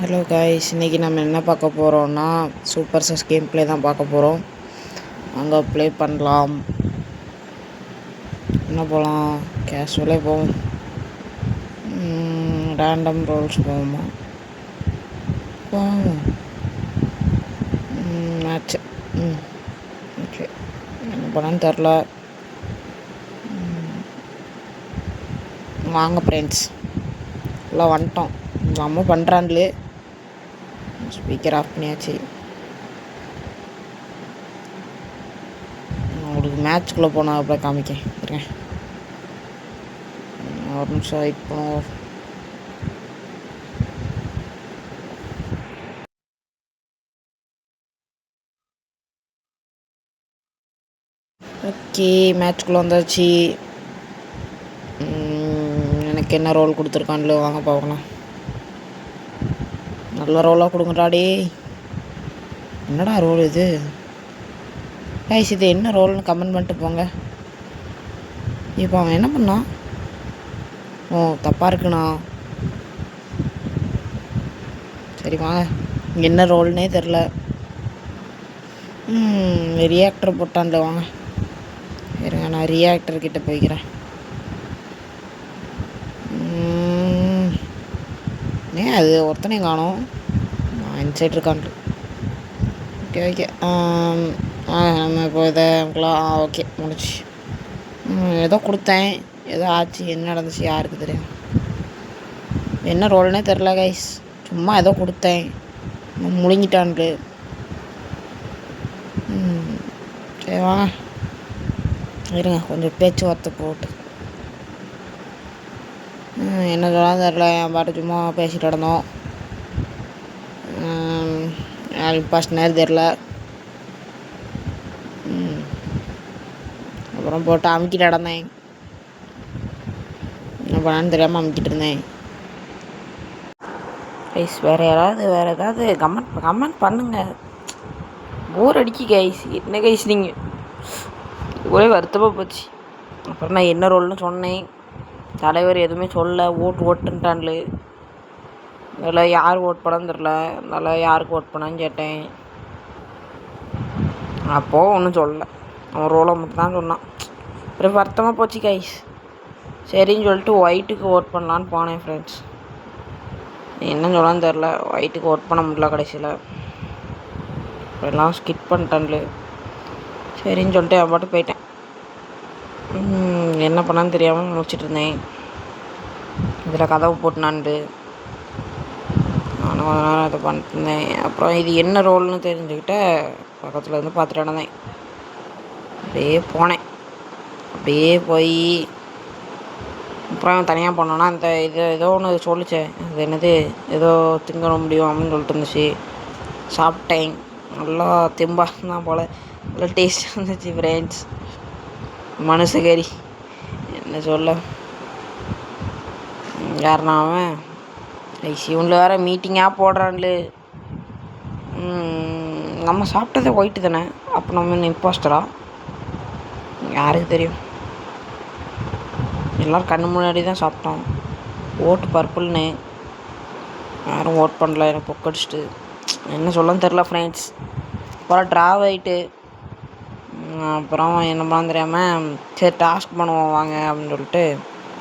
Hello guys, இன்றைக்கி நம்ம என்ன பார்க்க போகிறோம்னா சூப்பர் சஸ் கேம் ப்ளே தான் பார்க்க போகிறோம். அங்கே ப்ளே பண்ணலாம். என்ன போகலாம்? கேஷுவலே போவோம். ரேண்டம் ரோல்ஸ் போவோமா? போவோம். மேட்ச்சு. ஓகே, என்ன பண்ணான்னு தெரில. வாங்க ஃப்ரெண்ட்ஸ், எல்லாம் வந்துட்டோம். நம்ம பண்ணுறாங்களே. ஸ்பீக்கர் ஆஃப் பண்ணியாச்சு. உங்களுக்கு மேட்ச்குள்ளே போனால் அப்படியே காமிக்கேன் இருக்கேன். ஒரு நிமிஷம் வெயிட் பண்ணுவோம். ஓகே, மேட்ச்குள்ளே வந்தாச்சு. எனக்கு என்ன ரோல் கொடுத்துருக்கான்ல, வாங்க பார்க்கலாம். நல்ல ரோலாக கொடுங்கடாடி. என்னடா ரோல் இது? கைஸ், இது என்ன ரோல்னு கமெண்ட் பண்ணிட்டு போங்க. இப்போ அவன் என்ன பண்ணான்? ஓ, தப்பாக இருக்குண்ணா. சரி வாங்க, இங்கே என்ன ரோல்னே தெரில. ரியாக்டர் போட்டான்ல, வாங்க இருங்க, நான் ரியாக்டர்கிட்ட போய்க்கிறேன். ஏன் அது ஒருத்தனையும் காணும்? நான் இன்சைட் இருக்கான்ட்டு. ஓகே ஓகே, நம்ம இப்போ இதை ஓகே முடிச்சு. ஏதோ கொடுத்தேன், ஏதோ ஆச்சு. என்ன நடந்துச்சு யாருக்கு தெரியும்? என்ன ரோல்னே தெரில கைஸ். சும்மா ஏதோ கொடுத்தேன், முழுங்கிட்டான்ட்டு. சரி வாங்க இருங்க, கொஞ்சம் பேச்சுவார்த்தை போட்டு. என்ன சொல்லலாம் தெரில. என் பாட்டு சும்மா பேசிட்டு நடந்தோம். ஃபஸ்ட் நேரம் தெரில. அப்புறம் போட்டு அமுக்கிட்டு நடந்தேன். என்ன பண்ணான்னு தெரியாமல் அமுக்கிட்டு இருந்தேன். கைஸ், வேறு ஏதாவது கமெண்ட் பண்ணுங்கள். போர் அடிக்கி கைஸ். என்ன கைஸ் நீங்கள்? ஒரே வருத்தமாக போச்சு. அப்புறம் நான் என்ன ரோல்னு சொன்னேன். தலைவர் எதுவுமே சொல்ல, ஓட்டுன்ட்டான்ல. இதில் யார் ஓட் பண்ணான்னு தெரில. அதனால் யாருக்கு ஓட் பண்ணான்னு கேட்டேன். அப்போது ஒன்றும் சொல்லலை, அவன் ரோலை மட்டும் தான் சொன்னான். அப்புறம் வருத்தமாக போச்சு கைஸ். சரின்னு சொல்லிட்டு ஒயிட்டுக்கு ஓட் பண்ணலான்னு போனேன் ஃப்ரெண்ட்ஸ். என்ன சொல்லான்னு தெரில, ஒயிட்டுக்கு ஓட் பண்ண முடியல கடைசியில். எல்லாம் ஸ்கிப் பண்ணிட்டான்ல. சரின்னு சொல்லிட்டு அவன் பாட்டு போயிட்டேன். என்ன பண்ணான்னு தெரியாமல் முடிச்சிட்டு இருந்தேன். இதில் கதவு போட்டுனான்ட்டு நானும் கொஞ்ச நேரம் அதை பண்ணிட்டு இருந்தேன். அப்புறம் இது என்ன ரோல்னு தெரிஞ்சுக்கிட்ட பக்கத்தில் இருந்து பார்த்துட்டு இருந்தேன். அப்படியே போனேன். அப்படியே போய் அப்புறம் தனியாக போனோன்னா அந்த இது ஏதோ ஒன்று சொல்லிச்சேன். அது என்னது, ஏதோ திங்க முடியும் அப்படின்னு சொல்லிட்டு இருந்துச்சு. சாப்பிட்டேன். நல்லா தெம்பாக இருந்தால் போல். நல்லா டேஸ்ட்டாக இருந்துச்சு ஃப்ரெண்ட்ஸ். மனுஷகரி என்ன சொல்ல. யாருன்னா அவன் சிவனில் வேறு மீட்டிங்காக போடுறான்ல. நம்ம சாப்பிட்டதே ஒயிட்டு தானே. அப்போ நம்ம இம்போஸ்டரா? யாருக்கு தெரியும்? எல்லோரும் கண்ணு முன்னாடி தான் சாப்பிட்டோம். ஓட்டு பர்பிள்னு யாரும் ஓட் பண்ணல. எனக்கு பொக்கடிச்சிட்டு என்ன சொல்லன்னு தெரில ஃப்ரெண்ட்ஸ். அப்புறம் ட்ராவ் ஆகிட்டு அப்புறம் என்ன பண்ணான்னு தெரியாமல் சரி டாஸ்க் பண்ணுவோம் வாங்க அப்படின்னு சொல்லிட்டு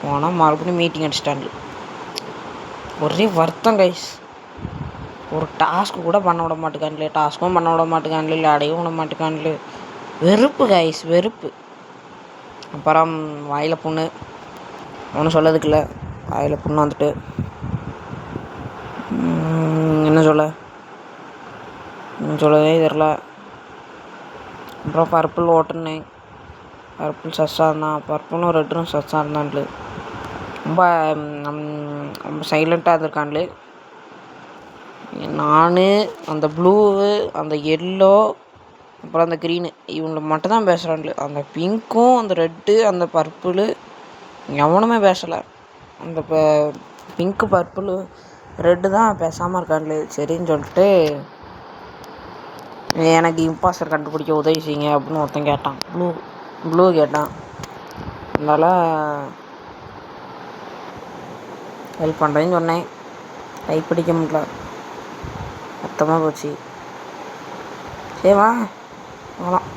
போனால் மறுபடியும் மீட்டிங் அடிச்சிட்டாங்க. ஒரே வருத்தம் கைஸ். ஒரு டாஸ்க்கு கூட பண்ண விட மாட்டேக்கான்ல. டாஸ்க்கும் பண்ண விட மாட்டேக்கான்ல, இல்லை அடையும் விட மாட்டேக்கான்ல. வெறுப்பு கைஸ், வெறுப்பு. அப்புறம் வாயில் புண்ணு, ஒன்றும் சொல்லதுக்கு இல்லை. வாயில் புண்ணு வந்துட்டு என்ன சொல்லவே தெரில. அப்புறம் பர்பிள் ஓட்டுனேன். பர்பிள் சஸ்ஸாக இருந்தான். பர்பிளும் ரெட்டும் சஸ்ஸாக இருந்தான்ல. ரொம்ப ரொம்ப சைலண்ட்டாக இருந்திருக்கான்ல. நான் அந்த ப்ளூவு, அந்த எல்லோ, அப்புறம் அந்த க்ரீனு, இவங்களை மட்டும் தான் பேசுகிறான்ல. அந்த பிங்க்கும் அந்த ரெட்டு அந்த பர்பிளு எவனுமே பேசலை. அந்த பிங்க்கு பர்பிளு ரெட்டு தான் பேசாமல் இருக்கான்ல. சரின்னு சொல்லிட்டு எனக்கு இம்பாஸ்டர் கண்டுபிடிக்க உதவி செய்யுங்க அப்படின்னு ஒருத்தன் கேட்டான். ப்ளூ கேட்டான். அதனால் ஹெல்ப் பண்ணுறேன்னு சொன்னேன். கைப்பிடிக்க முடியல. மொத்தமாக போச்சு. சரிவா போகலாம்.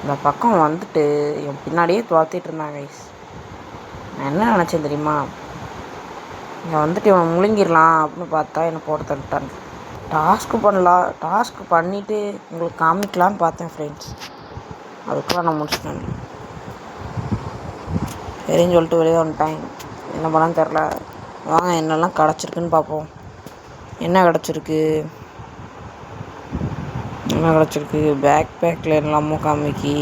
இந்த பக்கம் வந்துட்டு என் பின்னாடியே துரத்திட்டு இருந்தாங்க கைஸ். நான் என்ன நினச்சேன் தெரியுமா, இங்கே வந்துட்டு இவனை முழுங்கிடலாம் அப்படின்னு பார்த்தா என்னை போட்டு தள்ளிட்டாங்க. டாஸ்க்கு பண்ணிவிட்டு உங்களுக்கு காமிக்கலான்னு பார்த்தேன் ஃப்ரெண்ட்ஸ். அதுக்குள்ள நான் முடிச்சிட்டேன். சரின்னு சொல்லிட்டு வெளியே வந்துட்டேன். என்ன பண்ணான்னு தெரில. வாங்க என்னெல்லாம் கிடச்சிருக்குன்னு பார்ப்போம். என்ன கிடச்சிருக்கு பேக் பேக்கில் எல்லாமோ காமிக்கி.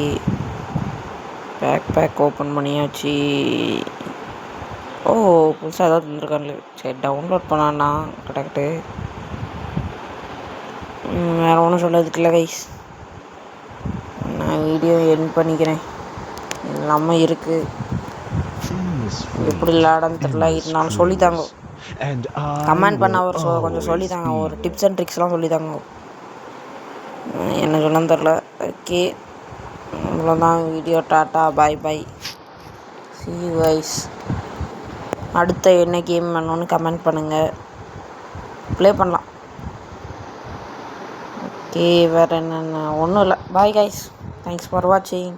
பேக் பேக் ஓப்பன் பண்ணியாச்சு. ஓ புதுசாக ஏதாவது வந்துருக்காங்களே. சரி டவுன்லோட் பண்ணான்னா கிடக்கட்டு. வேறு ஒன்றும் சொல்லதுக்கு இல்லை கைஸ். நான் வீடியோ எண்ட் பண்ணிக்கிறேன். எல்லாமே இருக்குது. எப்படி விளையாடன்னு தெரில. இருந்தாலும் சொல்லித்தாங்க. கமெண்ட் பண்ண கொஞ்சம் சொல்லித்தாங்க. ஒரு டிப்ஸ் அண்ட் ட்ரிக்ஸ்லாம் சொல்லித்தாங்க. என்ன சொல்லன்னு தெரில. ஓகே அவ்வளோதான் video. Tata bye bye. see you guys. அடுத்த என்ன கேம் வேணும்னு கமெண்ட் பண்ணுங்கள். ப்ளே பண்ணலாம். ஓகே வேறு என்னென்ன ஒன்றும் இல்லை. Bye guys. தேங்க்ஸ் ஃபார் வாட்சிங்.